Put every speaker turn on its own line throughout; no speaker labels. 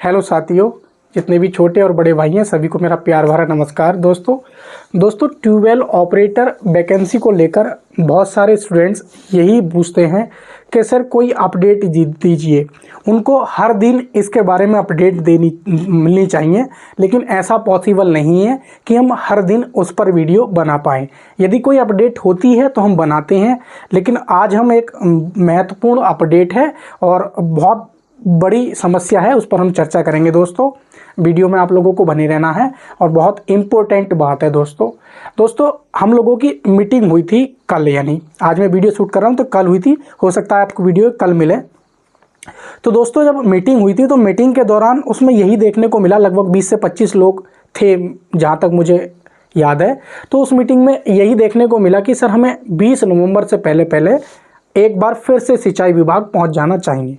Hello साथियों, जितने भी छोटे और बड़े भाई हैं सभी को मेरा प्यार भरा नमस्कार। दोस्तों ट्यूबवेल ऑपरेटर वैकेंसी को लेकर बहुत सारे स्टूडेंट्स यही पूछते हैं कि सर कोई अपडेट दीजिए। उनको हर दिन इसके बारे में अपडेट मिलनी चाहिए, लेकिन ऐसा पॉसिबल नहीं है कि हम हर दिन उस पर वीडियो बना पाएँ। यदि कोई अपडेट होती है तो हम बनाते हैं, लेकिन आज हम एक महत्वपूर्ण अपडेट है और बहुत बड़ी समस्या है, उस पर हम चर्चा करेंगे। दोस्तों वीडियो में आप लोगों को बने रहना है और बहुत इम्पोर्टेंट बात है। दोस्तों हम लोगों की मीटिंग हुई थी कल, यानी आज मैं वीडियो शूट कर रहा हूं तो कल हुई थी, हो सकता है आपको वीडियो कल मिले। तो दोस्तों जब मीटिंग हुई थी तो मीटिंग के दौरान उसमें यही देखने को मिला, लगभग 20 से 25 लोग थे जहाँ तक मुझे याद है। तो उस मीटिंग में यही देखने को मिला कि सर हमें 20 नवंबर से पहले एक बार फिर से सिंचाई विभाग पहुँच जाना चाहिए।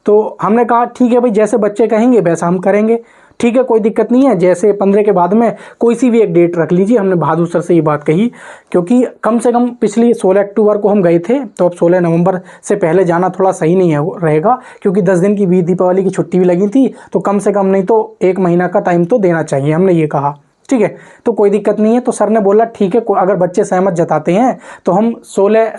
तो हमने कहा ठीक है भाई, जैसे बच्चे कहेंगे वैसा हम करेंगे, ठीक है कोई दिक्कत नहीं है। जैसे 15 के बाद में कोई सी भी एक डेट रख लीजिए। हमने बहादुर सर से ये बात कही, क्योंकि कम से कम पिछली 16 अक्टूबर को हम गए थे, तो अब 16 नवंबर से पहले जाना थोड़ा सही नहीं है रहेगा, क्योंकि 10 दिन की भी दीपावली की छुट्टी भी लगी थी, तो कम से कम नहीं तो 1 महीना का टाइम तो देना चाहिए, हमने ये कहा। ठीक है, तो कोई दिक्कत नहीं है। तो सर ने बोला ठीक है, अगर बच्चे सहमत जताते हैं तो हम 16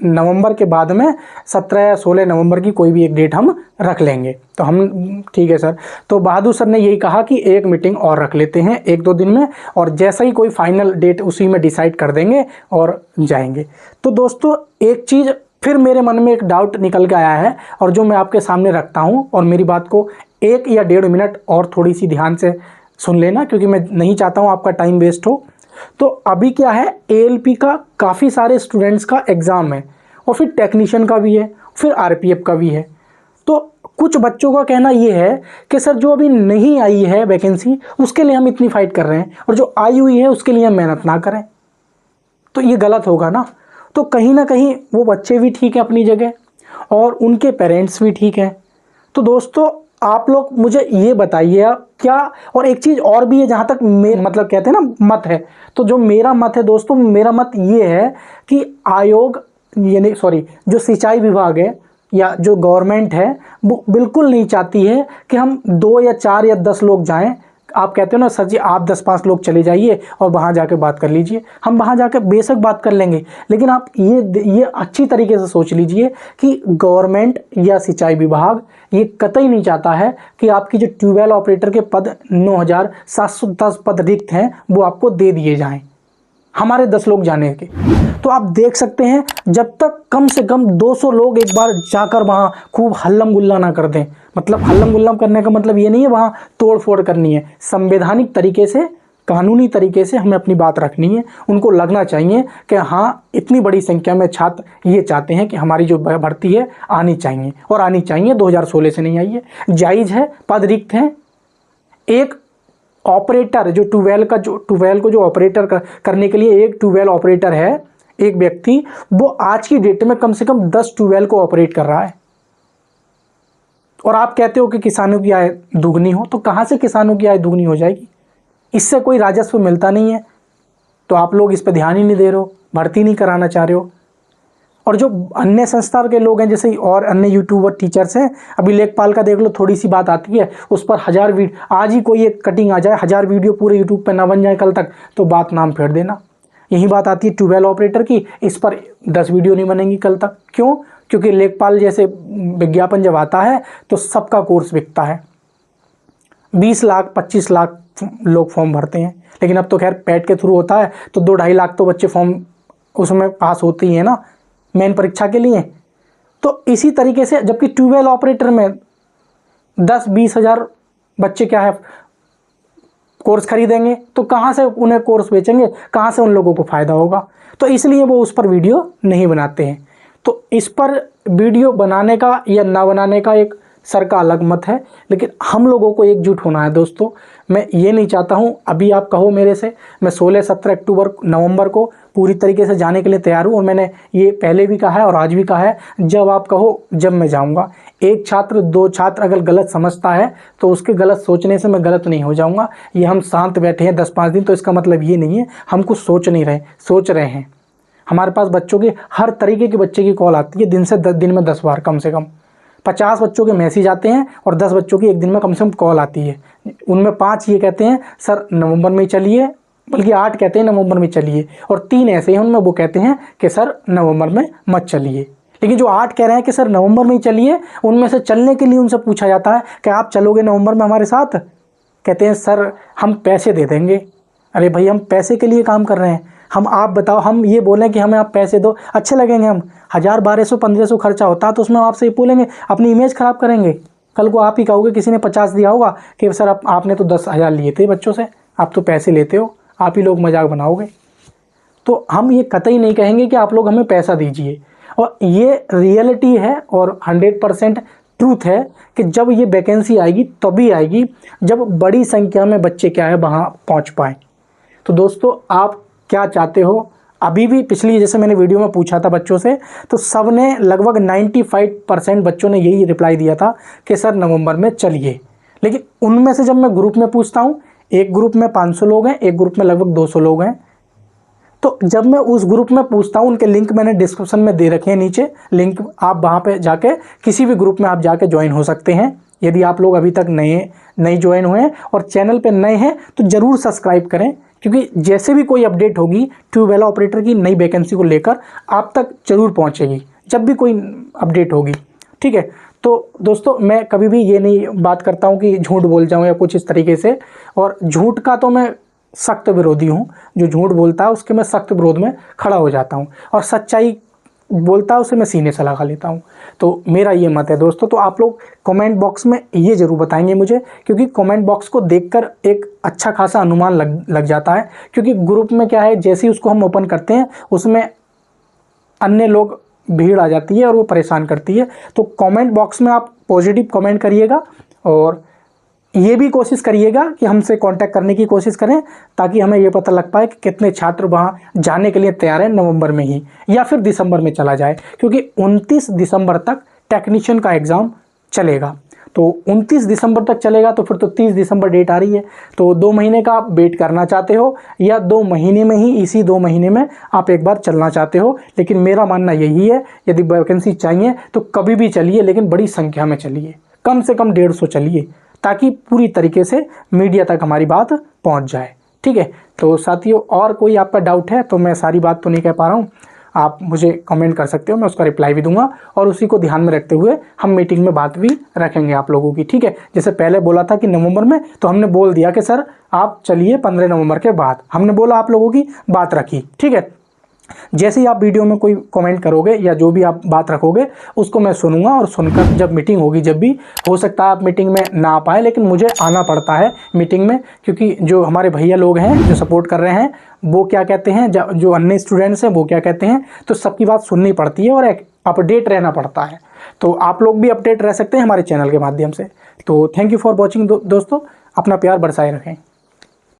नवंबर के बाद में 17 या 16 नवंबर की कोई भी एक डेट हम रख लेंगे। तो हम ठीक है सर। तो बहादुर सर ने यही कहा कि एक मीटिंग और रख लेते हैं 1-2 दिन में, और जैसा ही कोई फाइनल डेट उसी में डिसाइड कर देंगे और जाएंगे। तो दोस्तों एक चीज़ फिर मेरे मन में एक डाउट निकल के आया है, और जो मैं आपके सामने रखता हूँ, और मेरी बात को 1 या 1.5 मिनट और थोड़ी सी ध्यान से सुन लेना, क्योंकि मैं नहीं चाहता हूँ आपका टाइम वेस्ट हो। तो अभी क्या है, एएलपी का काफ़ी सारे स्टूडेंट्स का एग्ज़ाम है, और फिर टेक्नीशियन का भी है, फिर आरपीएफ का भी है। तो कुछ बच्चों का कहना ये है कि सर जो अभी नहीं आई है वैकेंसी, उसके लिए हम इतनी फाइट कर रहे हैं, और जो आई हुई है उसके लिए हम मेहनत ना करें, तो ये गलत होगा ना। तो कहीं ना कहीं वो बच्चे भी ठीक है अपनी जगह, और उनके पेरेंट्स भी ठीक हैं। तो दोस्तों आप लोग मुझे ये बताइए क्या, और एक चीज़ और भी है जहाँ तक मतलब कहते हैं ना मत है, तो जो मेरा मत है दोस्तों, मेरा मत ये है कि आयोग यानी जो सिंचाई विभाग है या जो गवर्नमेंट है, वो बिल्कुल नहीं चाहती है कि हम 2 या 4 या 10 लोग जाएं। आप कहते हो ना सर जी आप 10-5 लोग चले जाइए और वहाँ जाके बात कर लीजिए। हम वहाँ जाके बेशक बात कर लेंगे, लेकिन आप ये अच्छी तरीके से सोच लीजिए कि गवर्नमेंट या सिंचाई विभाग ये कतई नहीं चाहता है कि आपकी जो ट्यूबवेल ऑपरेटर के पद 9710 पद रिक्त हैं वो आपको दे दिए जाएं हमारे 10 लोग जाने के। तो आप देख सकते हैं, जब तक कम से कम 200 लोग एक बार जाकर वहाँ खूब हल्लम गुल्ला ना कर दें, मतलब हल्लम गुल्ला करने का मतलब ये नहीं है वहाँ तोड़ फोड़ करनी है, संवैधानिक तरीके से कानूनी तरीके से हमें अपनी बात रखनी है। उनको लगना चाहिए कि हाँ इतनी बड़ी संख्या में छात्र ये चाहते हैं कि हमारी जो भर्ती है आनी चाहिए, और आनी चाहिए, 2016 से नहीं आई है, जायज़ है, पद रिक्त हैं। एक ऑपरेटर जो ट्यूबवेल को जो ऑपरेटर करने के लिए एक ट्यूबवेल ऑपरेटर है, एक व्यक्ति, वो आज की डेट में कम से कम 10 ट्यूबवेल को ऑपरेट कर रहा है। और आप कहते हो कि किसानों की आय दुगनी हो, तो कहाँ से किसानों की आय दुगनी हो जाएगी? इससे कोई राजस्व मिलता नहीं है, तो आप लोग इस पर ध्यान ही नहीं दे रहे हो, भर्ती नहीं कराना चाह रहे हो। और जो अन्य संस्था के लोग हैं, जैसे और अन्य यूट्यूबर टीचर्स हैं, अभी लेखपाल का देख लो, थोड़ी सी बात आती है उस पर 1000 वीडियो, आज ही कोई एक कटिंग आ जाए, 1000 वीडियो पूरे यूट्यूब पे ना बन जाए कल तक, तो बात नाम फेर देना। यही बात आती है ट्यूबवेल ऑपरेटर की, इस पर 10 वीडियो नहीं बनेंगी कल तक। क्यों? क्योंकि लेखपाल जैसे विज्ञापन जब आता है तो सबका कोर्स बिकता है, 20 लाख 25 लाख लोग फॉर्म भरते हैं, लेकिन अब तो खैर पैट के थ्रू होता है, तो 2-2.5 लाख तो बच्चे फॉर्म उसमें पास होते ही हैं ना मेन परीक्षा के लिए। तो इसी तरीके से जबकि ट्यूबवेल ऑपरेटर में 10-20 हज़ार बच्चे क्या है कोर्स खरीदेंगे, तो कहाँ से उन्हें कोर्स बेचेंगे, कहाँ से उन लोगों को फ़ायदा होगा? तो इसलिए वो उस पर वीडियो नहीं बनाते हैं। तो इस पर वीडियो बनाने का या ना बनाने का एक सर का अलग मत है, लेकिन हम लोगों को एकजुट होना है। दोस्तों मैं ये नहीं चाहता हूँ अभी आप कहो मेरे से, मैं 16-17 अक्टूबर नवंबर को पूरी तरीके से जाने के लिए तैयार हूँ, और मैंने ये पहले भी कहा है और आज भी कहा है, जब आप कहो जब मैं जाऊँगा। एक छात्र 2 छात्र अगर गलत समझता है तो उसके गलत सोचने से मैं गलत नहीं हो जाऊँगा। ये हम शांत बैठे हैं 10-5 दिन, तो इसका मतलब ये नहीं है हम कुछ सोच रहे हैं। हमारे पास बच्चों की हर तरीके के बच्चे की कॉल आती है, दिन में 10 बार कम से कम। 50 बच्चों के मैसेज आते हैं और 10 बच्चों की एक दिन में कम से कम कॉल आती है। उनमें 5 ये कहते हैं सर नवंबर में चलिए, बल्कि 8 कहते हैं नवंबर में चलिए, और 3 ऐसे हैं उनमें वो कहते हैं कि सर नवंबर में मत चलिए। लेकिन जो 8 कह रहे हैं कि सर नवंबर में ही चलिए, उनमें से चलने के लिए उनसे पूछा जाता है कि आप चलोगे नवंबर में हमारे साथ? कहते हैं सर हम पैसे दे देंगे। अरे भाई हम पैसे के लिए काम कर रहे हैं, हम आप बताओ, हम ये बोलें कि हमें आप पैसे दो, अच्छे लगेंगे? हम 1000 1200 1500 खर्चा होता है तो उसमें आपसे ये बोलेंगे, अपनी इमेज ख़राब करेंगे। कल को आप ही कहोगे, किसी ने 50 दिया होगा कि सर आपने तो 10,000 लिए थे बच्चों से, आप तो पैसे लेते हो, आप ही लोग मजाक बनाओगे। तो हम ये कतई नहीं कहेंगे कि आप लोग हमें पैसा दीजिए। और ये रियलिटी है और 100% ट्रूथ है कि जब ये वैकेंसी आएगी तभी आएगी जब बड़ी संख्या में बच्चे क्या है वहाँ पहुँच पाएँ। तो दोस्तों आप क्या चाहते हो? अभी भी पिछली जैसे मैंने वीडियो में पूछा था बच्चों से, तो सब ने लगभग 95% बच्चों ने यही रिप्लाई दिया था कि सर नवंबर में चलिए। लेकिन उनमें से जब मैं ग्रुप में पूछता हूँ, एक ग्रुप में 500 लोग हैं, एक ग्रुप में लगभग 200 लोग हैं, तो जब मैं उस ग्रुप में पूछता हूँ, उनके लिंक मैंने डिस्क्रिप्शन में दे रखे हैं नीचे लिंक, आप वहाँ पे जाके किसी भी ग्रुप में आप जाके ज्वाइन हो सकते हैं। यदि आप लोग अभी तक नए ज्वाइन हुए हैं और चैनल पे नए हैं तो ज़रूर सब्सक्राइब करें, क्योंकि जैसे भी कोई अपडेट होगी ट्यूबवेल ऑपरेटर की नई वैकेंसी को लेकर आप तक जरूर पहुँचेगी, जब भी कोई अपडेट होगी। ठीक है, तो दोस्तों मैं कभी भी ये नहीं बात करता हूँ कि झूठ बोल जाऊँ या कुछ इस तरीके से, और झूठ का तो मैं सख्त विरोधी हूँ। जो झूठ बोलता है उसके मैं सख्त विरोध में खड़ा हो जाता हूँ, और सच्चाई बोलता है उसे मैं सीने से लगा लेता हूँ। तो मेरा ये मत है दोस्तों। तो आप लोग कमेंट बॉक्स में ये ज़रूर बताएंगे मुझे, क्योंकि कमेंट बॉक्स को देखकर एक अच्छा खासा अनुमान लग जाता है। क्योंकि ग्रुप में क्या है, जैसे ही उसको हम ओपन करते हैं उसमें अन्य लोग भीड़ आ जाती है और वो परेशान करती है। तो कमेंट बॉक्स में आप पॉजिटिव कमेंट करिएगा, और ये भी कोशिश करिएगा कि हमसे कांटेक्ट करने की कोशिश करें, ताकि हमें ये पता लग पाए कि कितने छात्र वहाँ जाने के लिए तैयार हैं नवंबर में ही, या फिर दिसंबर में चला जाए। क्योंकि 29 दिसंबर तक टेक्नीशियन का एग्ज़ाम चलेगा। तो 29 दिसंबर तक चलेगा, तो फिर तो 30 दिसंबर डेट आ रही है। तो 2 महीने का आप वेट करना चाहते हो, या 2 महीने में ही, इसी 2 महीने में आप एक बार चलना चाहते हो। लेकिन मेरा मानना यही है, यदि वैकेंसी चाहिए तो कभी भी चलिए, लेकिन बड़ी संख्या में चलिए, कम से कम 150 चलिए, ताकि पूरी तरीके से मीडिया तक हमारी बात पहुंच जाए। ठीक है, तो साथियों और कोई आपका डाउट है तो मैं सारी बात तो नहीं कह पा रहा हूं, आप मुझे कमेंट कर सकते हो, मैं उसका रिप्लाई भी दूंगा, और उसी को ध्यान में रखते हुए हम मीटिंग में बात भी रखेंगे आप लोगों की। ठीक है, जैसे पहले बोला था कि नवंबर में, तो हमने बोल दिया कि सर आप चलिए 15 नवंबर के बाद, हमने बोला, आप लोगों की बात रखी। ठीक है, जैसे ही आप वीडियो में कोई कमेंट करोगे या जो भी आप बात रखोगे उसको मैं सुनूंगा, और सुनकर जब मीटिंग होगी, जब भी हो सकता है आप मीटिंग में ना आ पाए, लेकिन मुझे आना पड़ता है मीटिंग में, क्योंकि जो हमारे भैया लोग हैं जो सपोर्ट कर रहे हैं वो क्या कहते हैं, जो अन्य स्टूडेंट्स हैं वो क्या कहते हैं, तो सबकी बात सुननी पड़ती है और एक अपडेट रहना पड़ता है। तो आप लोग भी अपडेट रह सकते हैं हमारे चैनल के माध्यम से। तो थैंक यू फॉर वॉचिंग दोस्तों, अपना प्यार बरसाए रखें।